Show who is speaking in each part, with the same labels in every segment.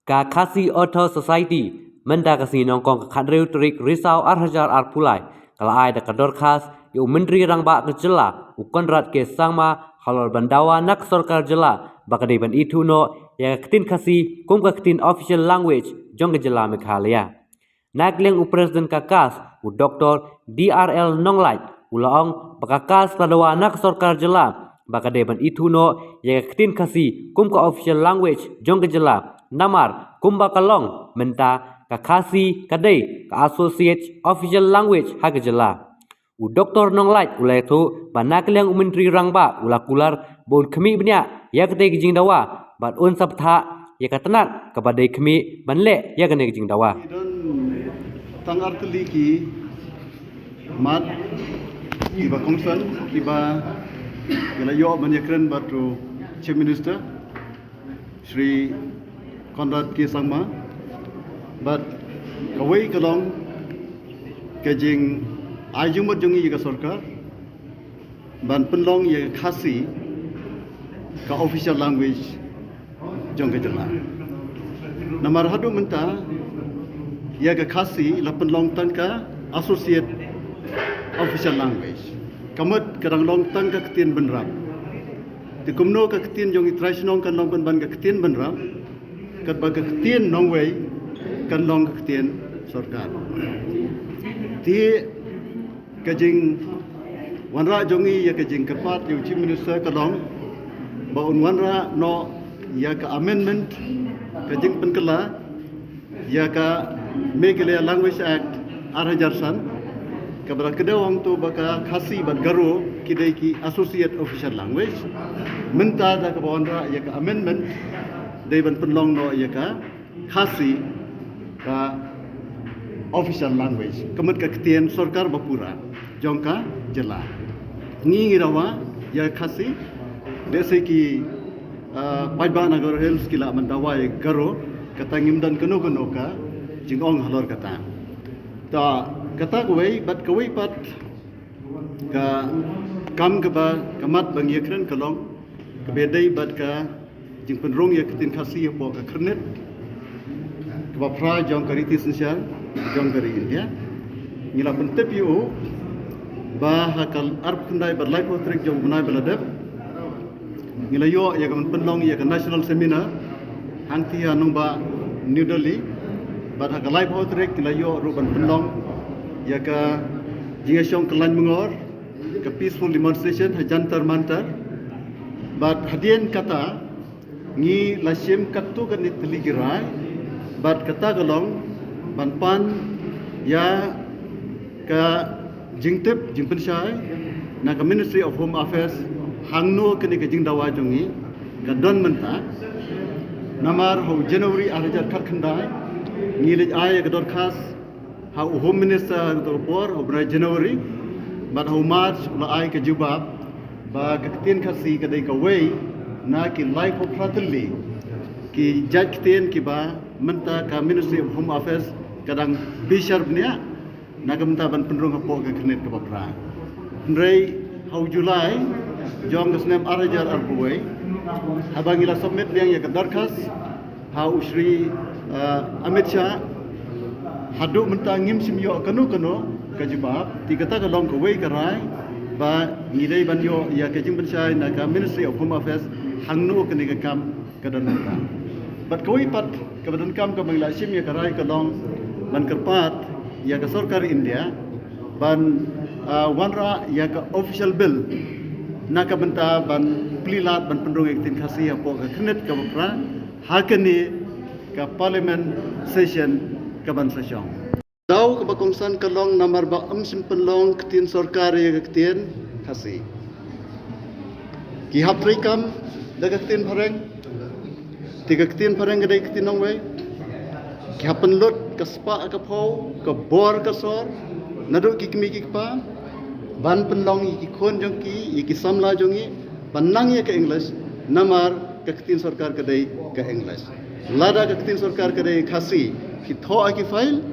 Speaker 1: Ka Khasi Auto Society menda kasi nongkong ka Kadriu Trik Risau Arhajar Arpulai kala ai da kador khas yu menteri rangba kejela ukonrat ke sangma halor bandawa nak sorkar jela bakade ban itu no ya ketin kasi kum ka ketin official language jong kejela Meghalaya. Nak leng upresiden kakas u Dr. DRL Nonglait ulaong bakakas ladawa nak sorkar jela bakade ban itu no ya ketin kasi kum ka official language jong kejela namar kumba kalong menta ka khasi kadai ka associate official language hagajela u Dr. Nonglait ulai tu banak leng menteri rangba ulakular bon khmi bnya ya kate gijing dawa bat un sabtha ya katanat kepada khmi banle ya kane gijing dawa
Speaker 2: tang artli ki mat kiba concern kiba gala yo manyakren batu chief minister Shri Conrad K. Sangma but kawai kalong kajing ajumot jongi yiga sarkar ban penlong ye khasi ka official language jong kajala namar hadu menta ya ka khasi la penlong tangka associate official language kamut kadang long tangka ketin benrap ti kumno ka ketin jongi traditional kan long ban ka ketin benrap kat ba ka ketin nongwei kan long ka ketin sarkar ti kajing wanra jongi ya kajing kepat yu chief minister kalong ba un wanra no ya ka amendment kajing penkela ya ka Meghalaya Language Act Arhajarsan kabra kedawang tu baka khasi bat garo kidai ki associate official language menta da ka wanra ya ka amendment dai ban penlong no ya ka khasi ka official language kemet ka ketien sarkar bapura jongka jela ngi ngirawa ya khasi dese ki pajba nagar hills kila mandawa ya garo kata ngimdan keno ka jingong halor kata ta kata kuwei bat kuwei pat ka kam ka ba kamat bang yakren kalong kabedai bat ka jing penrong ya ketin khasi ya po ka kernet ka pra jong kariti sensial jong kari India ngila pentep yu ba hakal arp kundai berlai potrik jong bunai beladep ngila yo ya kan penlong ya kan national seminar hangti anung ba New Delhi bat hakal lai potrik ngila yo ruban penlong ya ka jingasyong kelan mengor ke peaceful demonstration hajantar mantar bat hadien kata ngi lasim katu kan itligirai bat kata galong banpan ya ka jingtep jingpensyai na ka Ministry of Home Affairs hangno kini ka jingdawa jongi ka don menta namar ho January arhajar khandai ngilij ay ka dor khas ha Home Minister to por ho bra January bat ho March la ay ka jubab ba ka tin khasi ka dai ka way na ki life of fraternity ki judge tin ki ba menta ka Ministry of Home Affairs kadang bishar bnia nagamta ban penrung hapo ka knet ka bapra ndrei hau Julai jong gasnem arajar arbuai habangila submit yang ya darkas hau Shri Amit Shah hadu menta ngim simyo kanu ka jibab tigata ka long ka wei ka rai ba ngidei ban yo ya ka jing bensyai na ka Ministry of Home Affairs hangno ka ni ka kam ka dan menta bat koi pat ka badan kam ka bangla sim ya ka rai ka long ban kerpat ya ka sarkar India ban wanra ya ka official bill na ka benta ban plilat ban pendrong ektin khasi apo ka knet ka bapra hakani ka parliament session ka ban session daw ka bakongsan kalong namar ba simpenlong ketin sarkar ya ketin khasi ki haprikam daga ketin phareng tiga ketin phareng gadai ketin nongwei kapan lot kaspa kapau ke bor kasor naduk ki kmi ki pa ban penlong ki khon jong ki samla jongi panang ya ke English namar ka ketin sarkar kadai ka English lada ka ketin sarkar kadai khasi ki tho ki file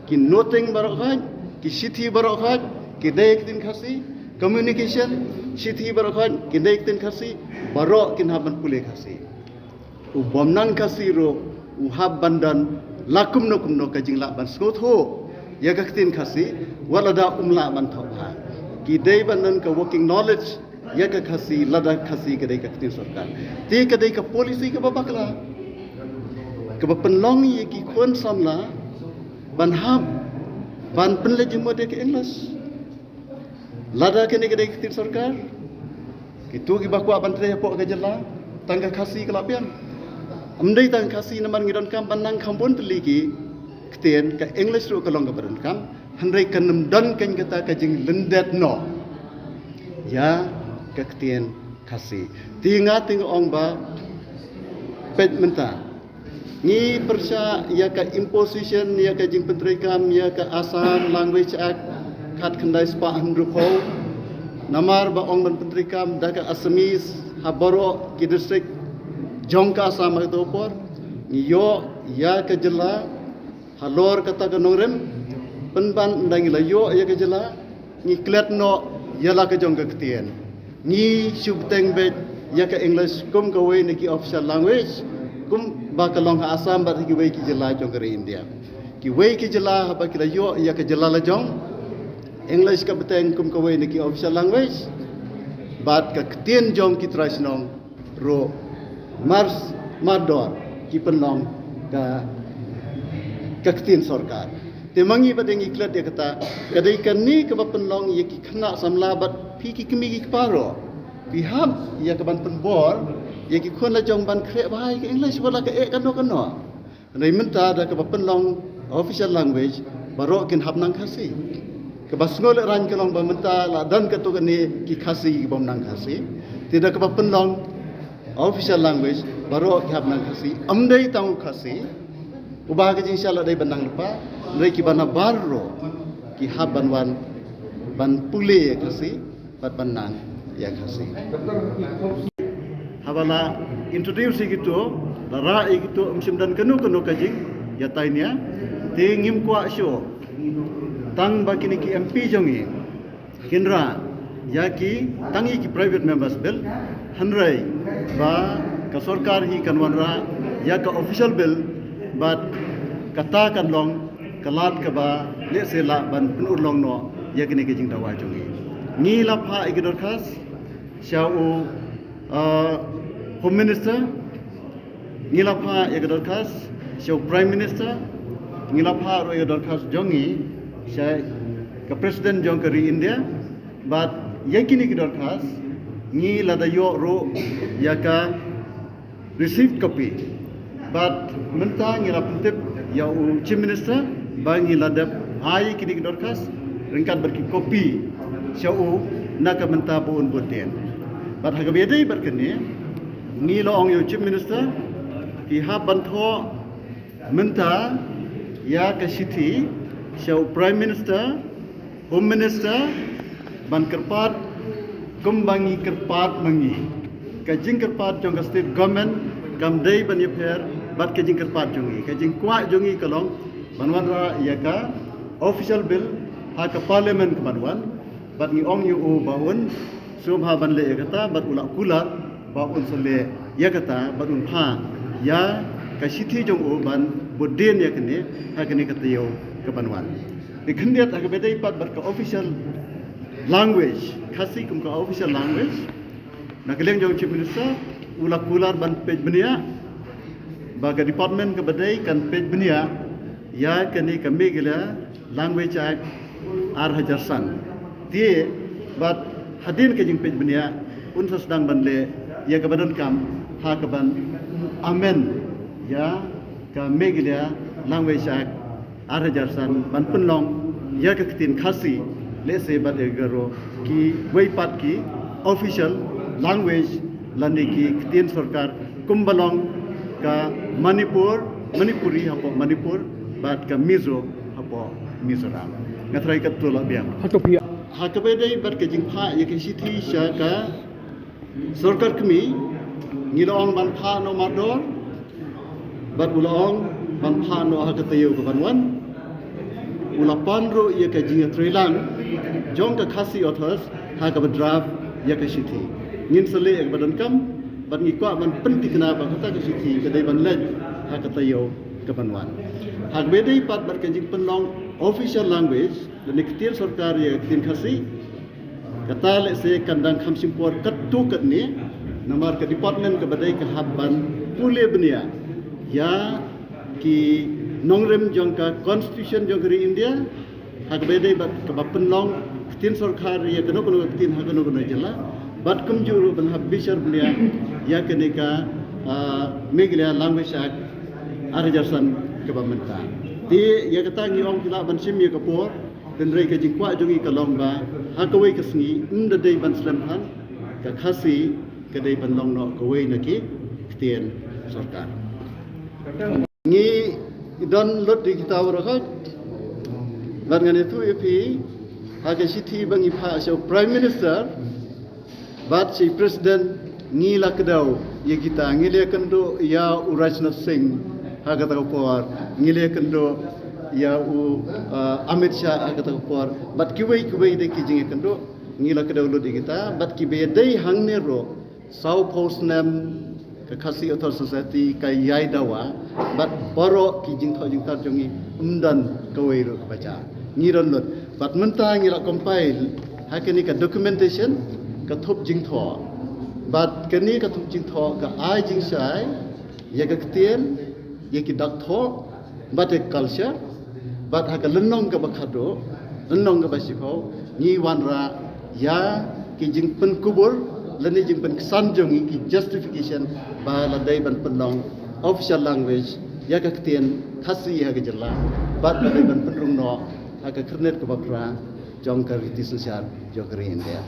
Speaker 2: ki noting barokhat ki sithi barokhat ki dai ketin khasi communication sithi barokhat ki dai ketin khasi barok kin haban pule khasi u bomnan khasi ro uhab bandan lakum no kajing la ban skot ho ya ka tin khasi walada umla ban thopha ki dei bandan ka working knowledge ya ka khasi lada khasi ka dei ka tin sarkar ti ka dei ka policy ka babakla ka penlong ye ki khon samla ban hab ban penle jimo de ka english lada ka ni ka dei ka tin sarkar itu ki bakwa ban tre po ka jela tangga khasi ka lapian amdai tang khasi naman ngiron kam banang kampun teliki ketien ka english ru kalong ka badan kam handai kanam dan kan kata ka jing lendet no ya ka ketien khasi tinga ong ba pet menta ni persya ya ka imposition ya ka jing penteri kam ya ka Assam language act khat khandai spa handru ko namar ba ong ban penteri kam da ka Assamese haboro ki district jongka sama itu por yo ya ke jela halor kata ke norem penban ndangi la yo ya ke jela ni klet no ya la ke jong ke ketien ni subteng be ya ke english kum ke we ni ki official language kum ba ka long asam ba ki we ki jela jong ke india ki we ki jela ba ki la yo ya ke jela la jong english ka beteng kum ke we ni ki official language bat ka ketien jong ki trasnong ro Mars Mador ki penlong ka ketin sarkar temangi badeng iklat dia kata kadai kan ni ke penlong ye ki kena samlabat pi ki kemi ki paro piham ya ke ban penbor ye ki khon la jong ban kre bai ke english wala ke kan no nei menta da ke penlong official language baro kin hab nang khasi ke basngol ran ke long ba menta la dan ke tu ni ki khasi ki bom nang khasi tidak ke penlong official language baru kihab nang khasi amdai tang khasi ubah ke insyaallah dai banang lupa dai ki bana barro ki hab banwan ban pule khasi bat banang ya khasi habala introduce gitu lara gitu umsim dan kenu kajing ya tainya tingim kwa syo tang bakini ki MP jongi kinra ya ki tangi ki private members bill hanrai ba ka sarkar hi kanwanra ya ka official bill but kata kan long kalat ka ba le se la ban penur long no ya kini ke jing dawa jongi ni la pha igdor khas syau home minister ni la pha igdor khas syau prime minister ni la pha ro igdor khas jongi syai ka president jong kari india but ya kini igdor khas ni lada yo ro ya ka receive copy but menta ngira pentip ya chief minister bangi lada ai kini dorkas ringkat berki copy syau nak menta pun boten but haga bedai berkene ni lo ong yo chief minister ki ha bantho menta ya ka city syau prime minister home minister ban kerpat kumbangi kerpat mangi kajing kerpat jong ka state government kam dei ban yeper bat kajing kerpat jongi kajing kwa jongi kalong banwan ra ya ka official bill ha ka parliament ka banwan bat ni ong yu baun sum ha ban le ya kata bat ulak kulat baun sele ya kata bat un pha ya ka sithi jong o ban bodin ya kene ha kene kata yo ka banwan ni khendiat ha ka bedai pat bat ka official language khasi kum ka official language nak leng jong chief minister ulak kular ban page benia baga department ke badai kan page benia ya kani kami gila language act ar hajarsan tie bat hadin ke jing page benia unsa sedang ban le ya ke badan kam ha ke ban amen ya ka megila language act ar hajarsan ban penlong ya ke tin khasi le se bat egaro ki weipat ki official language lani ki tin sarkar kumbalong ka manipuri hapo manipur bat ka mizo hapo mizoram ngatrai ka tula biam
Speaker 3: Hatopia.
Speaker 2: hakabedai bat ka jingpha ye ki sithi sha ka sarkar kmi ngilong ban pha no mador bat ulong ban pha no ha ka tayo ka banwan ulapan ro ye ka jinga trilang jong ka khasi others ha ka draft ya ka sithi ngin sele ek badan kam ban ngi kwa ban penti kena ba kata ka sithi ka dai ban lej hakatayo kepanwan. Hak bedai pat berkejing penlong official language dan ketir sarkar ya ketin khasi kata le se kandang khamsimpor ketu ketni nomor ke department ke badai ke habban pule benia ya ki nongrem jongka constitution jongkari India hak bedai bat ke penlong ketin sarkar ya keno ketin hak keno jela bat kumjuru ban habishar benia ya kenika Meglia language act arajarsan kebamentah. Di ya kata ngi ong kila ban sim ya kapor dan rei ka jingkwa jongi ka lomba hakawai ka sngi unda dei ban slemhan ka khasi ka dei ban longno kawai naki ktien sarkar. Ngi don lot di kita warakat ban ngane tu epi haga sithi bangi pha so prime minister bat si president ngi lakdau ya kita ngile kendo ya Rajnath Singh haga takapor ngile kendo ya Amit Shah haga takapor bat kiwei de kijing kendo ngila kedau lo di kita bat kibe dei hangne ro South Post Nam ka khasi author society ka yai dawa bat poro kijing tar jongi umdan kawei ro baca ngiron lot bat menta ngila compile hakeni ka documentation ka thop jing tho bat keni ka thop jing tho ka ai jing sai ya ka ktien ya ki dak tho bat ek culture bat ha ka lenong ka bakhado lenong ka basiko ni wanra ya ki jing pen kubur lani jing pen sanjong ki justification ba la dai ban penong official language ya ka ktien khasi ha ka jalla bat la dai ban penrung no ha ka kernet ka bakra jong ka riti sosial jokri India.